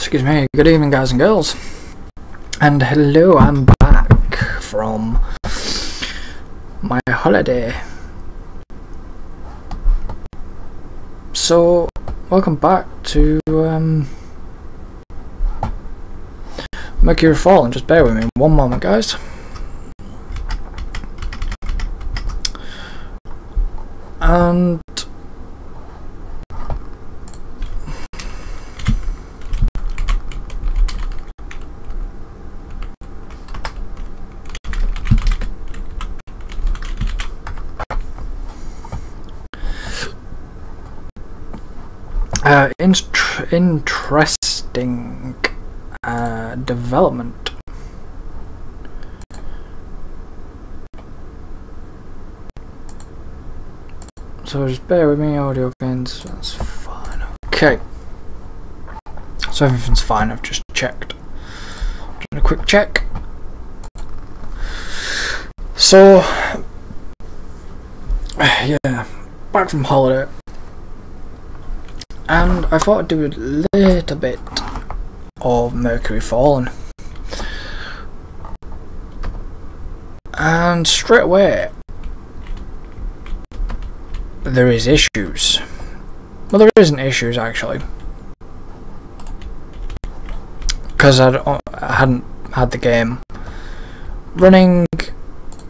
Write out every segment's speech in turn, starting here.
Excuse me, good evening guys and girls. And hello, I'm back from my holiday. So, welcome back to Mercury Fallen. Just bear with me one moment guys. And interesting development. So just bear with me, audio gains, that's fine. Okay. So everything's fine, I've just checked. Doing a quick check. So yeah, back from holiday. And I thought I'd do a little bit of Mercury Fallen. And straight away there is issues. Well, there isn't issues actually, because I hadn't had the game running.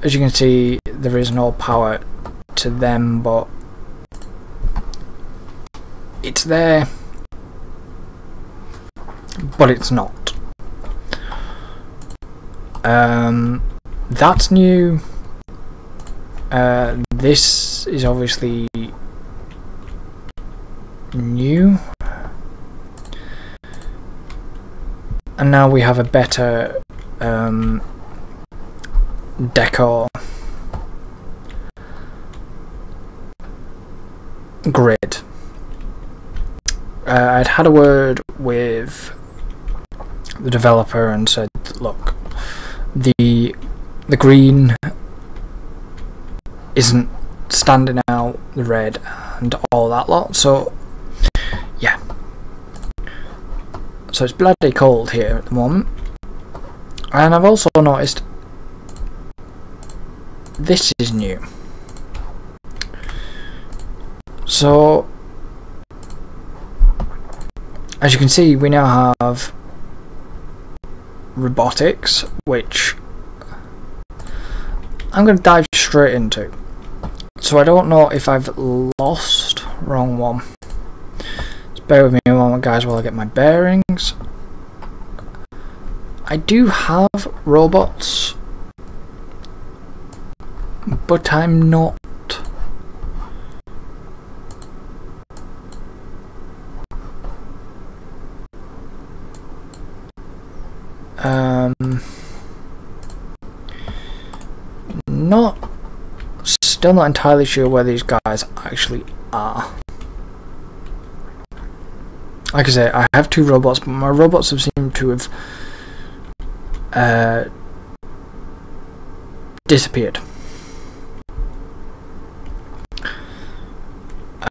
As you can see, there is no power to them, but it's there, but it's not. That's new. This is obviously new, and now we have a better decor grid. I'd had a word with the developer and said, look, the green isn't standing out, the red and all that lot, so yeah. So it's bloody cold here at the moment. And I've also noticed this is new. So as you can see, we now have robotics, which I'm going to dive straight into. So I don't know if I've lost, wrong one. Just bear with me a moment guys while I get my bearings. I do have robots, but I'm not still not entirely sure where these guys actually are. Like I say, I have two robots, but my robots have seemed to have disappeared.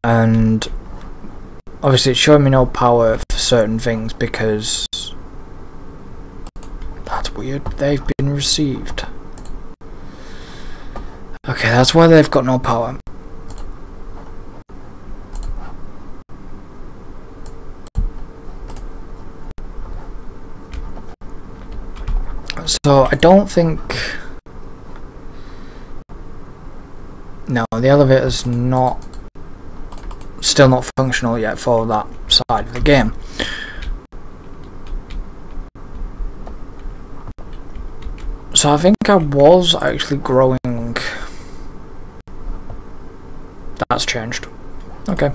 And obviously it's showing me no power for certain things because that's weird, they've been received. Okay, that's why they've got no power. So I don't think... No, the elevator's still not functional yet for that side of the game. So I think I was actually growing. That's changed. Okay.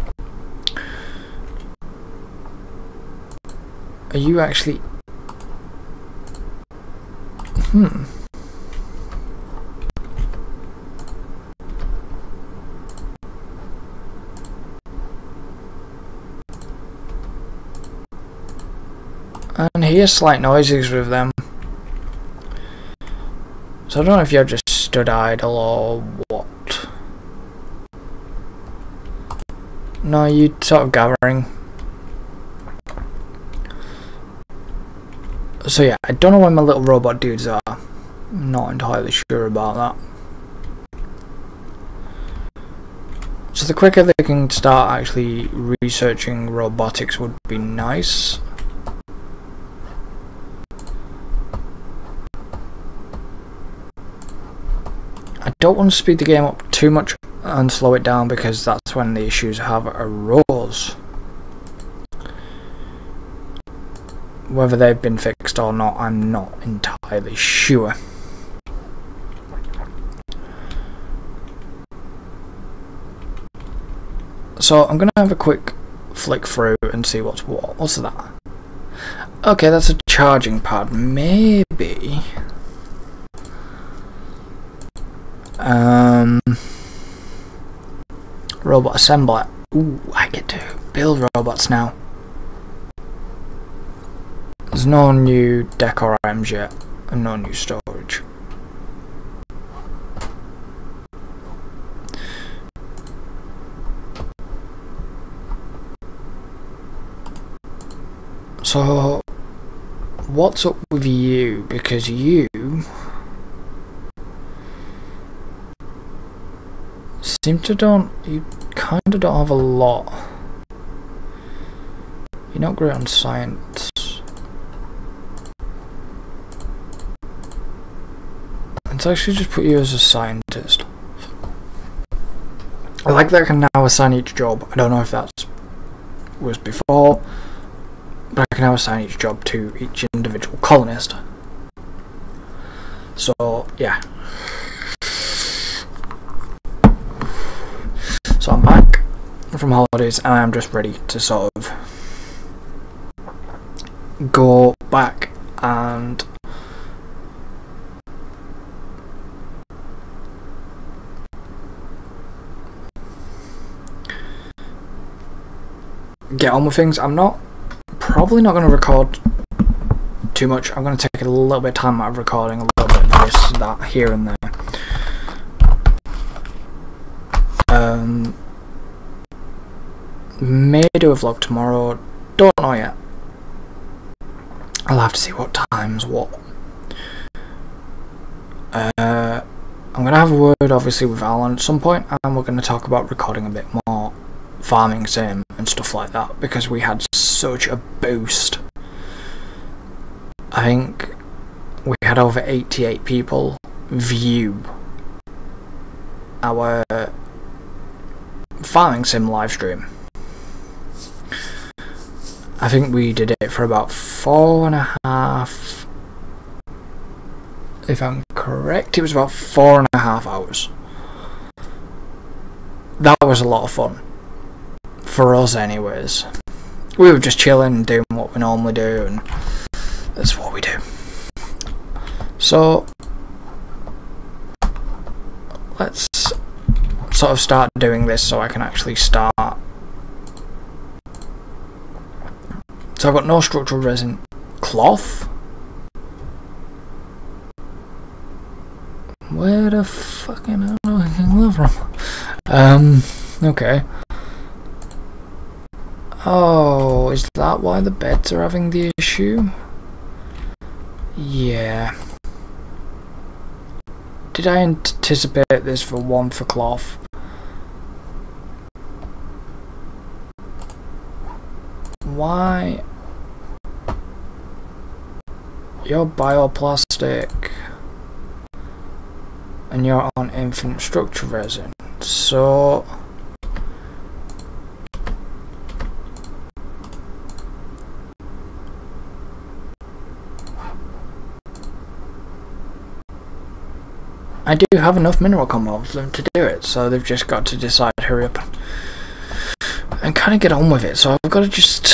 Are you actually... And hear slight noises with them. So I don't know if you're just stood idle or what. No, you sort of gathering. So yeah, I don't know where my little robot dudes are. I'm not entirely sure about that. So the quicker they can start actually researching robotics would be nice. I don't want to speed the game up too much and slow it down, because that's when the issues have arose. Whether they've been fixed or not, I'm not entirely sure. So I'm gonna have a quick flick through and see what's what. What's that? Okay, that's a charging pad. Maybe. Robot assembler. Ooh, I get to build robots now. There's no new decor items yet, and no new storage. So, what's up with you? Because you seem to you kind of don't have a lot. You're not great on science. Let's actually just put you as a scientist. I like that I can now assign each job. I don't know if that was before, but I can now assign each job to each individual colonist. So, yeah. So I'm back from holidays and I'm just ready to sort of go back and get on with things. I'm probably not going to record too much. I'm going to take a little bit of time out of recording, a little bit of this, that, here and there. May do a vlog tomorrow, don't know yet. I'll have to see what time's what. I'm going to have a word obviously with Alan at some point, and we're going to talk about recording a bit more farming sim and stuff like that, because we had such a boost. I think we had over 88 people view our farming sim live stream. I think we did it for about 4.5, if I'm correct, it was about 4.5 hours. That was a lot of fun. For us anyways. We were just chilling and doing what we normally do, and that's what we do. So let's sort of start doing this so I can actually start. So I've got no structural resin cloth. Where the fucking hell do I get that from? Okay. Oh, is that why the beds are having the issue? Yeah. Did I anticipate this for one for cloth? Why? You're bioplastic. And you're on infinite structure resin. So I do have enough mineral compounds to do it, so they've just got to decide to hurry up and kind of get on with it. So I've got to just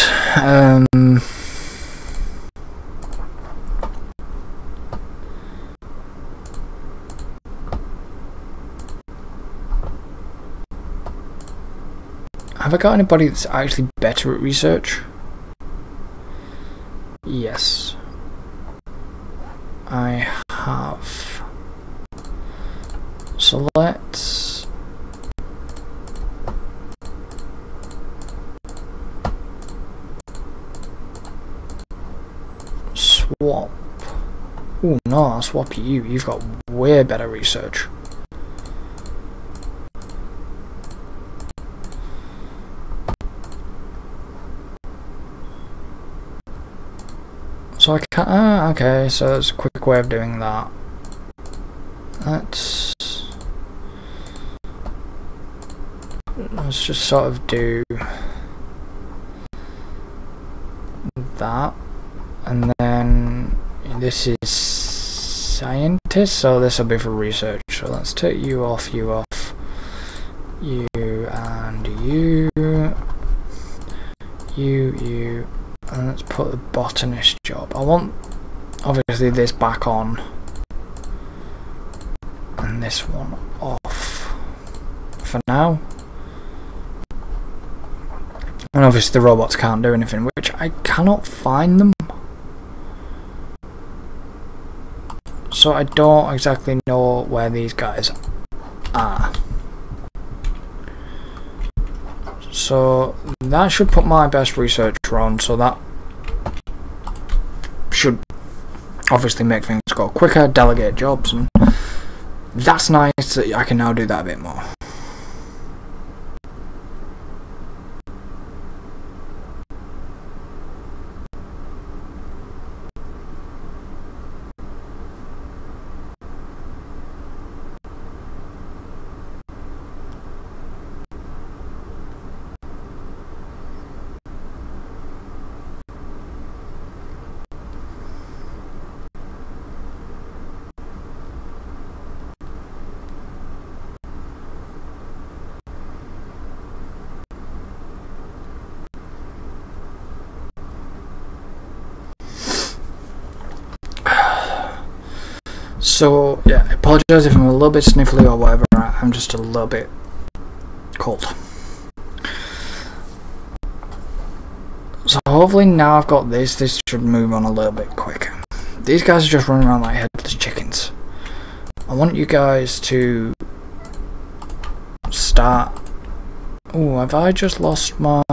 have I got anybody that's actually better at research? Yes, I have. So let's swap Oh no, I'll swap you. You've got way better research. So I can't. Okay, so there's a quick way of doing that. Let's just sort of do that, and then this is scientist, so this will be for research. So let's take you off, you, and you, and let's put the botanist job. I want obviously this back on and this one off for now. And obviously the robots can't do anything, which I cannot find them. So I don't exactly know where these guys are. So that should put my best researcher on, so that should obviously make things go quicker, delegate jobs, and that's nice that I can now do that a bit more. So yeah, I apologise if I'm a little bit sniffly or whatever. I'm just a little bit cold. So hopefully now I've got this should move on a little bit quicker. These guys are just running around like headless chickens. I want you guys to start. Oh, have I just lost my...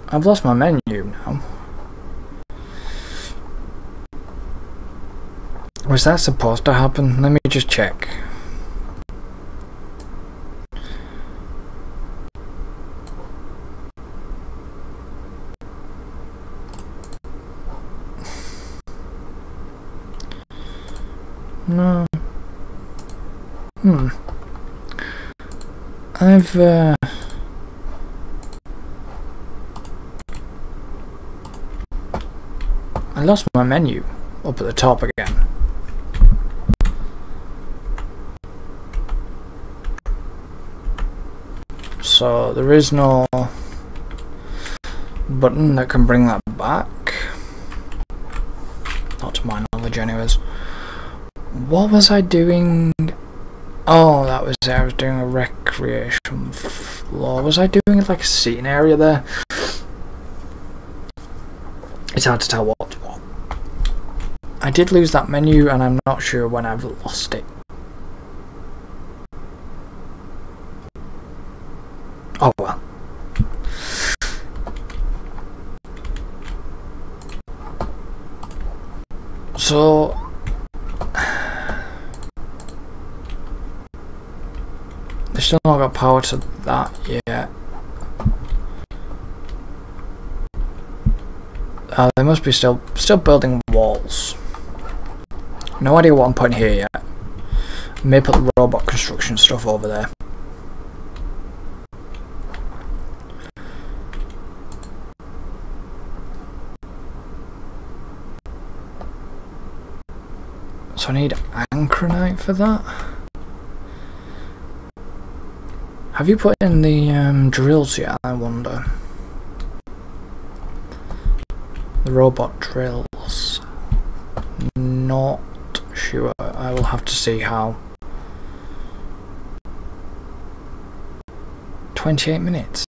I've lost my menu now. Was that supposed to happen? Let me just check. No. I lost my menu up at the top again. So there is no button that can bring that back. Not to my knowledge anyways. What was I doing? Oh, that was it. I was doing a recreation floor. Was I doing like a seating area there? It's hard to tell what's what. I did lose that menu and I'm not sure when I've lost it. Oh well. So they still not got power to that yet. They must be still building walls. No idea what I'm putting here yet. May put the robot construction stuff over there. So I need anchronite for that. Have you put in the drills yet, I wonder? The robot drills. Not sure. I will have to see how. 28 minutes.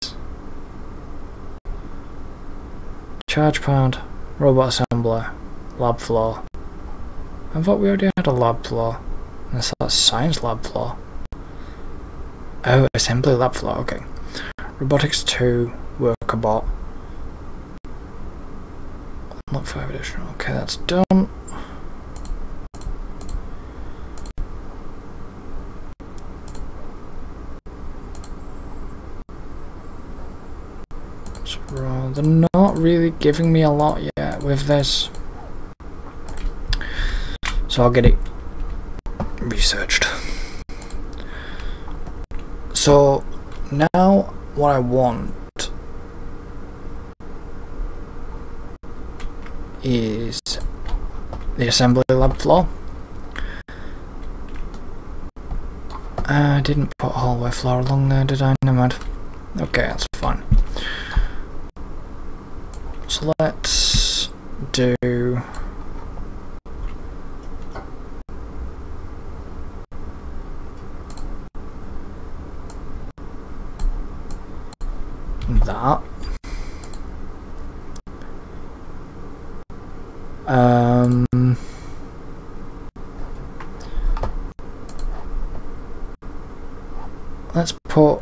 Charge pad, robot assembler, lab floor. I thought we already had a lab floor. Unless that's science lab floor. Oh, assembly lab floor, okay. Robotics 2, worker bot. Unlock 5 additional. Okay, that's done. So, they're not really giving me a lot yet with this. So I'll get it researched. So now what I want is the assembly lab floor. I didn't put hallway floor along there, did I? Never mind. Okay, that's fine. So let's do that. Let's put.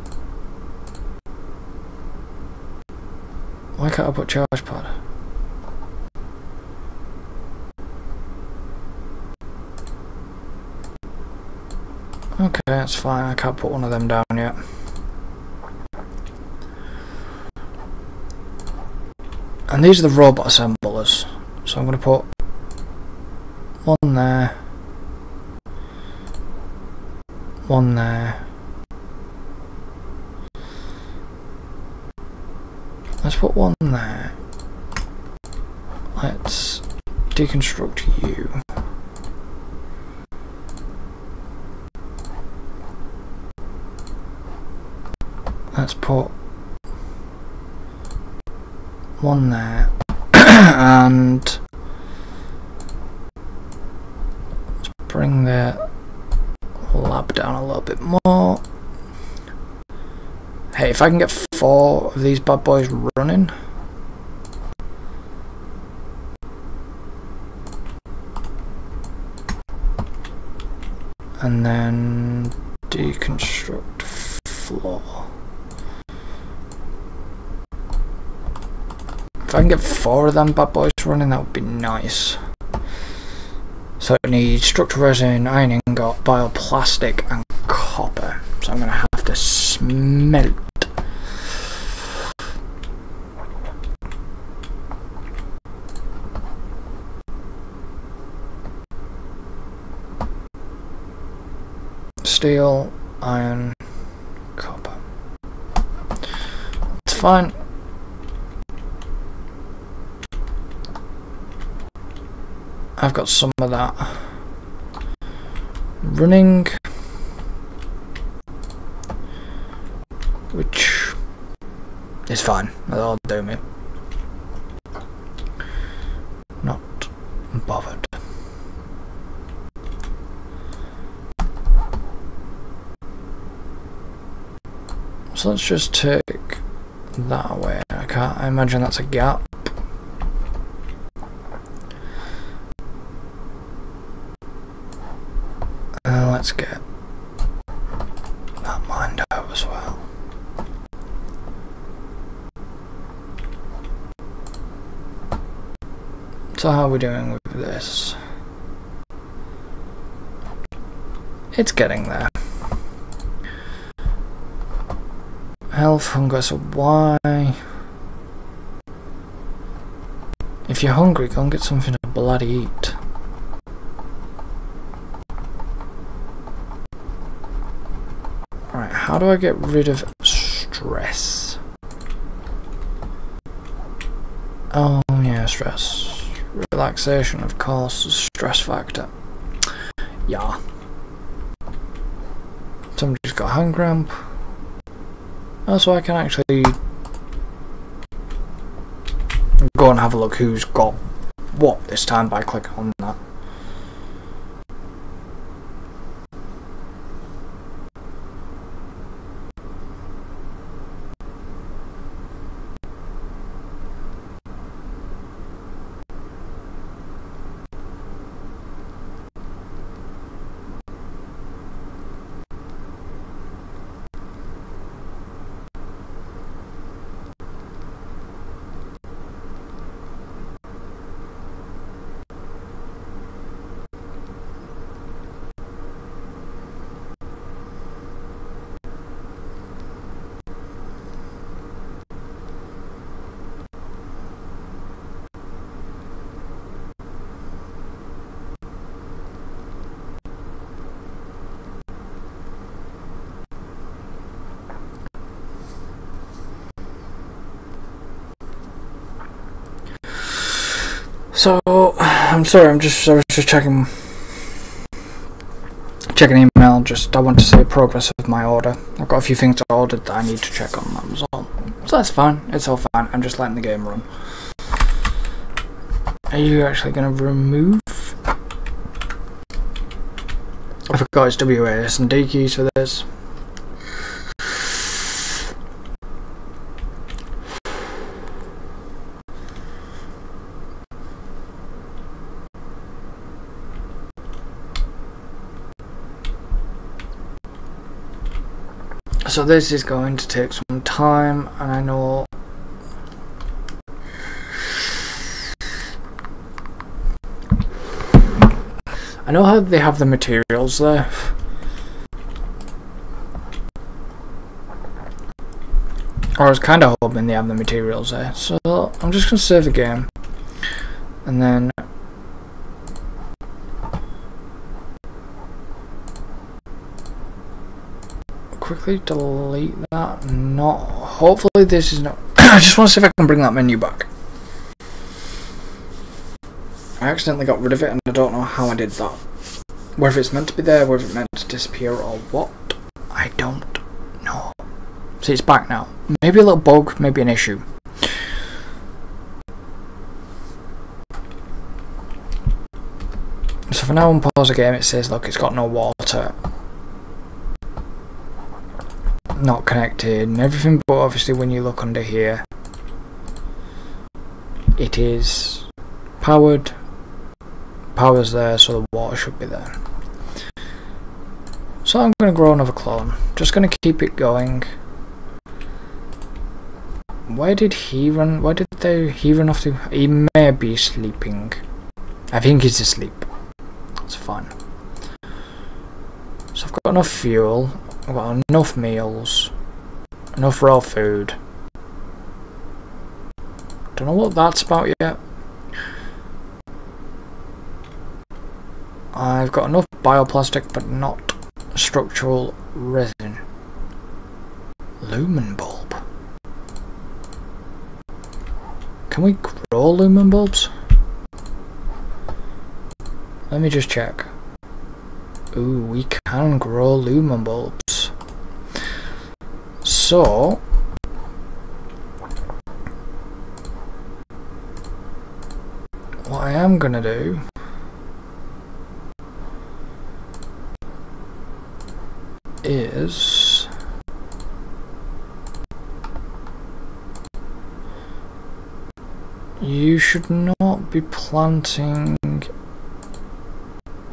Why can't I put charge pad? Okay, that's fine. I can't put one of them down yet. And these are the robot assemblers. So I'm going to put one there, one there. Let's put one there. Let's deconstruct you. Let's put one there. And let's bring the lab down a little bit more. Hey, if I can get 4 of these bad boys running. And then deconstruct floor. If I can get 4 of them bad boys running, that would be nice. So it needs structural resin, iron ingot, bioplastic, and copper. So I'm going to have to smelt. Steel, iron, copper. It's fine. I've got some of that running, which is fine. That'll do me. Not bothered. So let's just take that away. I imagine that's a gap. Let's get that mined out as well. So how are we doing with this? It's getting there. Health, hunger, so why? If you're hungry, go and get something to bloody eat. Right, how do I get rid of stress? Oh yeah, stress. Relaxation, of course, stress factor. Yeah. Somebody's got a hand cramp. Oh, so I can actually go and have a look who's got what this time by clicking on that. So I'm sorry, I was just checking email. I want to see progress of my order. I've got a few things ordered that I need to check on Amazon. So that's fine. It's all fine. I'm just letting the game run. Are you actually going to remove? I forgot it's WAS and D keys for this. So this is going to take some time, and I know how they have the materials there. Or I was kind of hoping they have the materials there. So I'm just going to save the game, and then quickly delete that. Hopefully this is not. I just want to see if I can bring that menu back. I accidentally got rid of it and I don't know how I did that. Whether it's meant to be there, whether it's meant to disappear or what, I don't know. See, it's back now. Maybe a little bug, maybe an issue. So for now, on pause the game, it says, look, it's got no water. Not connected and everything, but obviously when you look under here, it is powered. Power's there, so the water should be there. So I'm going to grow another clone. Just going to keep it going. Where did he run? Where did he run off to? He may be sleeping. I think he's asleep. That's fine. So I've got enough fuel. I've got enough meals. Enough raw food. Don't know what that's about yet. I've got enough bioplastic, but not structural resin. Lumen bulb. Can we grow lumen bulbs? Let me just check. Ooh, we can grow lumen bulbs. So what I am gonna do is you should not be planting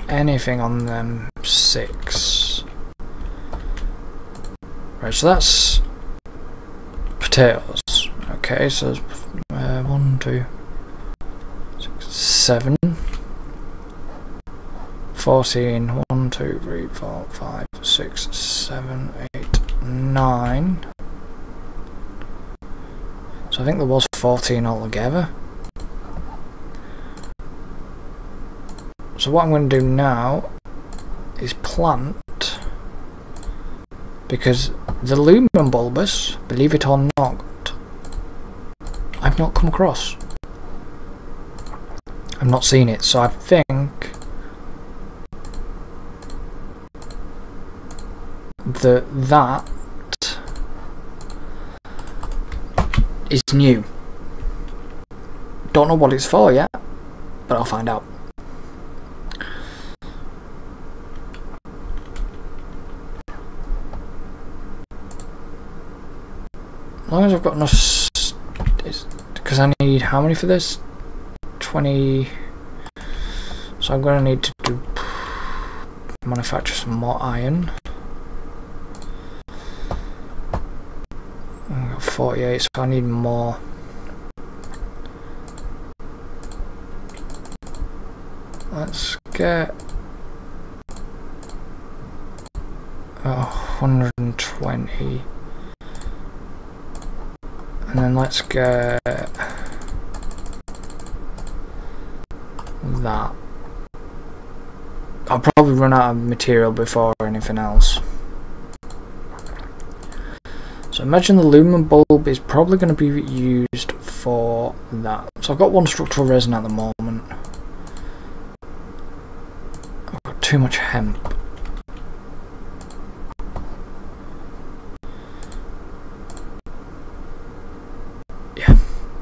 anything on them 6. Right, so that's potatoes. Okay, so 1, 2, 6, 7, 14, 1, 2, 3, 4, 5, 6, 7, 8, 9. So I think there was 14 altogether. So what I'm going to do now is plant, because the lumen bulbous, believe it or not, I've not come across. I've not seen it, so I think that is new. Don't know what it's for yet, but I'll find out. As long as I've got enough, because I need how many for this? 20. So I'm going to need to manufacture some more iron. I've got 48, so I need more. Let's get 120. And then let's get that. I'll probably run out of material before anything else. So imagine the lumen bulb is probably going to be used for that. So I've got 1 structural resin at the moment. too much hemp. Yeah.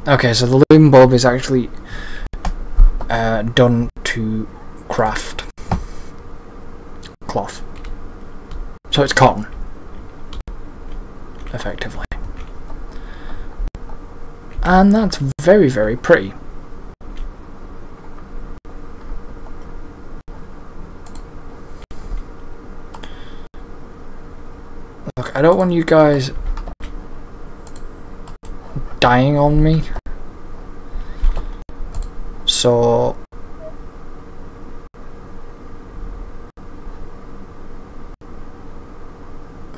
Okay, so the lumen bulb is actually done to craft cloth. So it's cotton, effectively. And that's very, very pretty. Look, I don't want you guys dying on me. So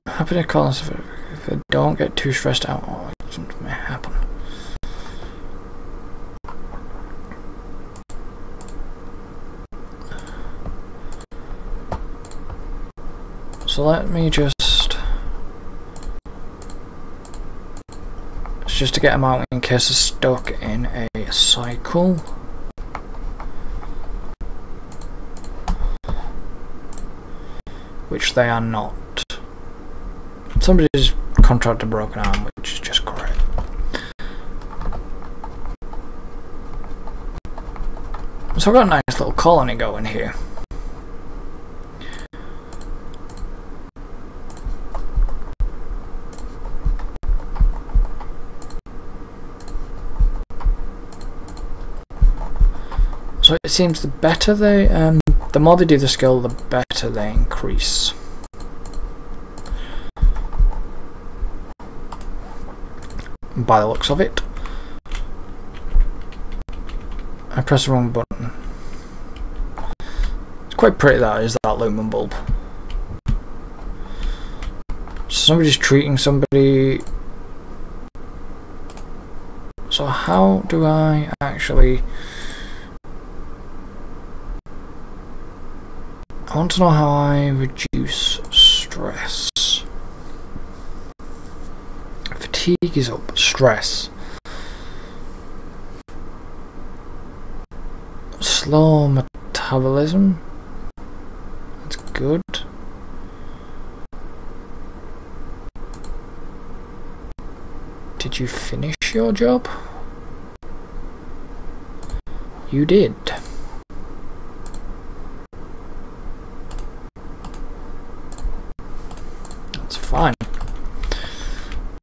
happy to call us if I don't get too stressed out or something may happen. So let me just to get them out in case they're stuck in a cycle. Which they are not. Somebody's contracted a broken arm, which is just great. So I've got a nice little colony going here. So it seems the better they, the more they do the skill, the better they increase. By the looks of it. I pressed the wrong button. It's quite pretty, that is, that lumen bulb. Somebody's treating somebody. So how do I actually... I want to know how I reduce stress. Fatigue is up. Stress. Slow metabolism. That's good. Did you finish your job? You did. That's fine.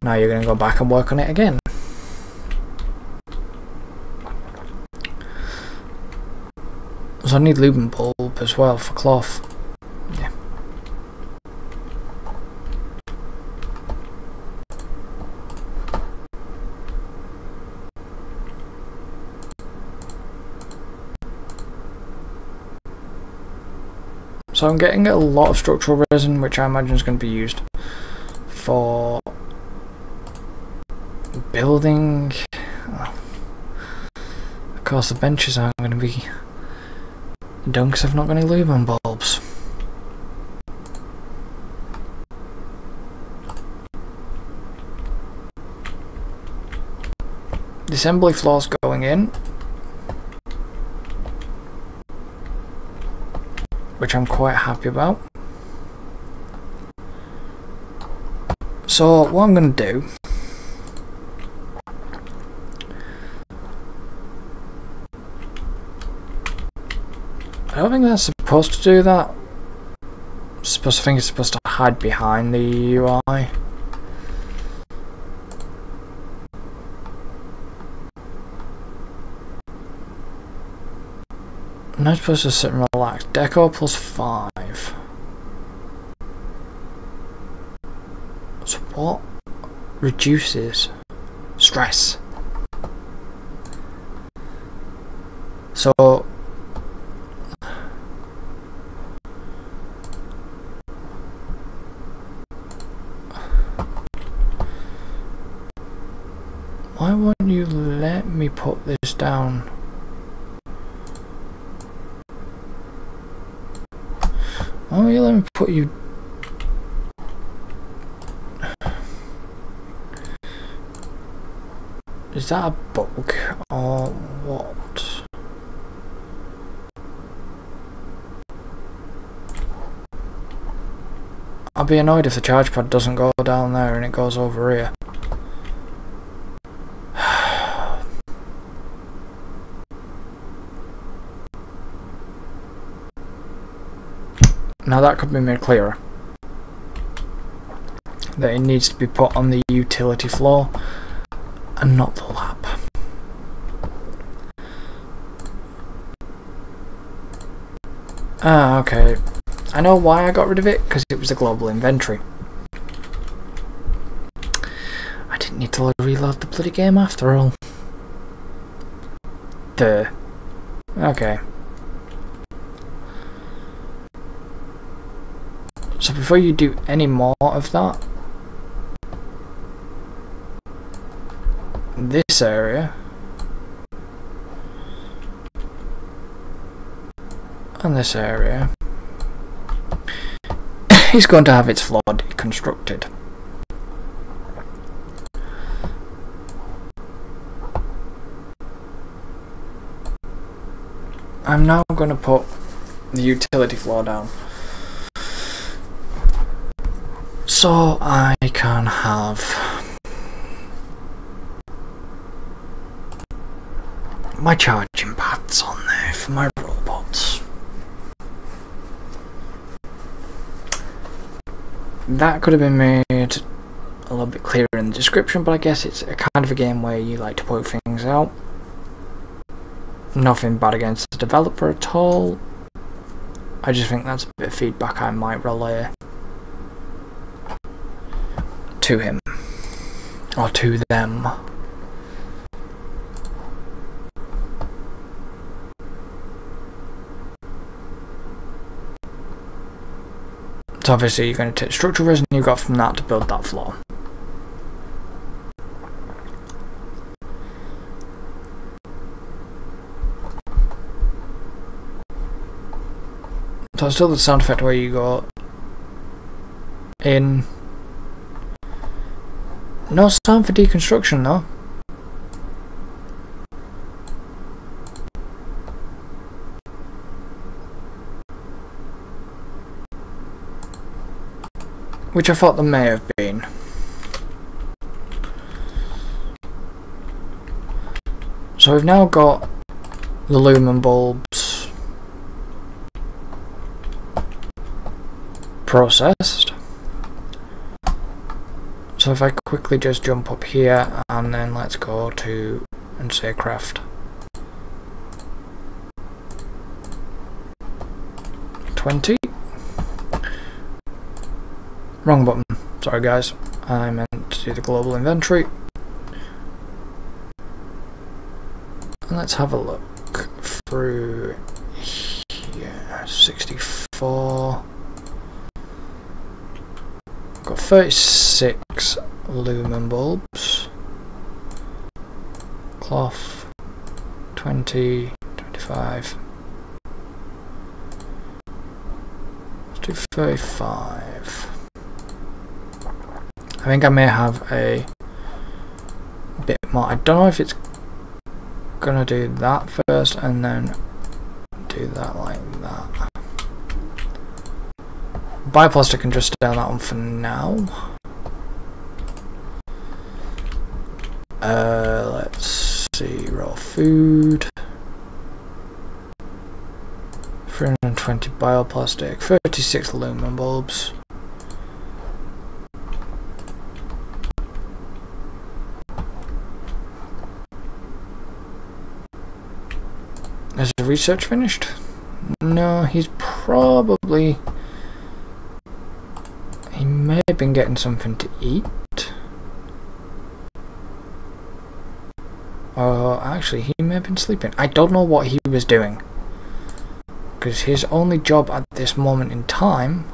Now you're going to go back and work on it again. So I need lumen bulb as well for cloth. Yeah. So I'm getting a lot of structural resin, which I imagine is going to be used for building. Oh. Of course the benches aren't going to be done because I've not got any lumen bulbs. The assembly floor's going in, which I'm quite happy about. So what I'm going to do, I don't think that's supposed to do that. I think it's supposed to hide behind the UI. I'm not supposed to sit and relax. Deco +5. So what reduces stress? So why won't you let me put this down? Why won't you let me put you... Is that a bug or what? I'll be annoyed if the charge pad doesn't go down there and it goes over here. Now that could be made clearer. That it needs to be put on the utility floor and not the lab. Ah, okay. I know why I got rid of it, because it was a global inventory. I didn't need to reload the bloody game after all. Duh. Okay. So before you do any more of that, this area and this area is going to have its floor deconstructed. I'm now going to put the utility floor down so I can have my charging pads on there for my robots. That could have been made a little bit clearer in the description, but I guess it's a kind of a game where you like to point things out. Nothing bad against the developer at all. I just think that's a bit of feedback I might relay to him or to them. So obviously you're going to take structural resin you got from that to build that floor. So it's still the sound effect where you go in. No sound for deconstruction though. Which I thought there may have been. So we've now got the lumen bulbs processed. So if I quickly just jump up here and then let's go to and say craft 20. Wrong button. Sorry guys. I meant to do the global inventory. And let's have a look through here. 64. Got 36 lumen bulbs. Cloth 20, 25. Let's do 35. I think I may have a bit more. I don't know if it's gonna do that first and then do that like that. Bioplastic can just stay on that one for now. Let's see, raw food. 320 bioplastic, 36 lumen bulbs. Is the research finished? No, he's probably... He may have been getting something to eat. Or actually, he may have been sleeping. I don't know what he was doing. Because his only job at this moment in time...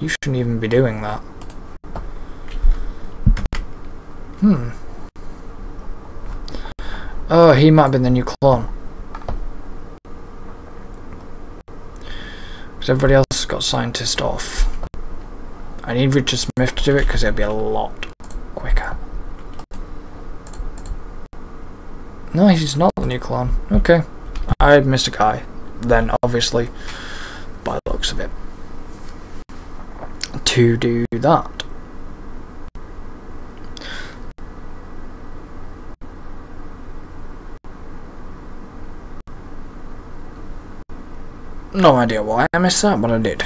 You shouldn't even be doing that. Oh, he might have been the new clone. Because everybody else has got scientist off. I need Richard Smith to do it because it'll be a lot quicker. No, he's not the new clone. Okay. I missed a guy. then obviously, by the looks of it, to do that. No idea why I missed that, but I did.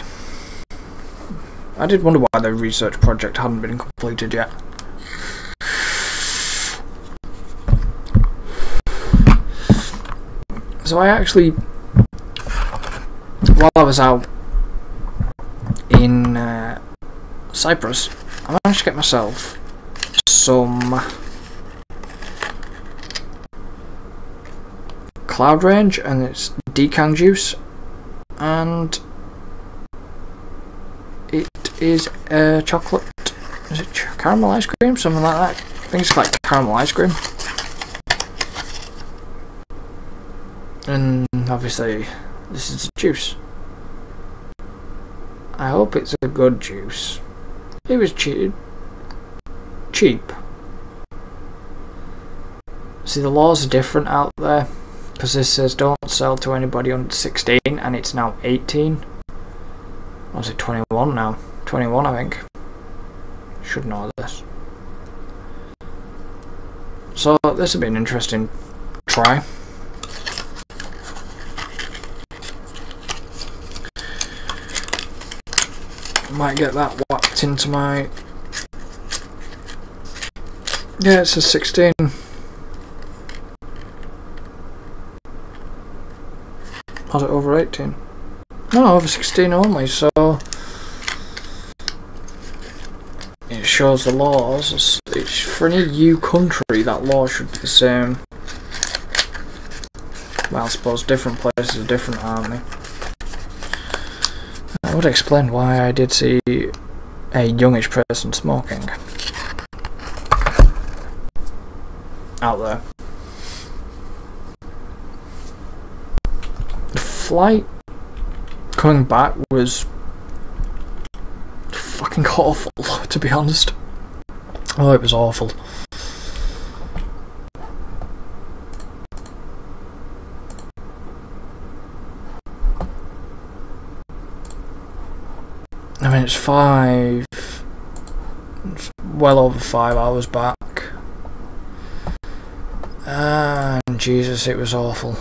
I did wonder why the research project hadn't been completed yet. So I actually, while I was out in Cyprus, I managed to get myself some Cloud Range, and it's decang juice, and it is chocolate, is it caramel ice cream, something like that. I think it's like caramel ice cream. And obviously this is juice. I hope it's a good juice. It was cheap. See, the laws are different out there, because this says don't sell to anybody under 16, and it's now 18. Or is it 21 now? 21, I think. Should know this. So this would be an interesting try. Might get that whacked into my... Yeah, it says 16. Was it over 18? No, over 16 only, so... It shows the laws. It's for any EU country, that law should be the same. Well, I suppose different places are different, aren't they? That would explain why I did see a youngish person smoking out there. The flight coming back was fucking awful, to be honest. Oh, it was awful. I mean, it's well over 5 hours back. And Jesus, it was awful.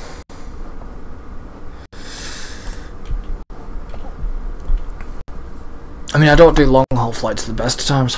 I mean, I don't do long haul flights at the best of times.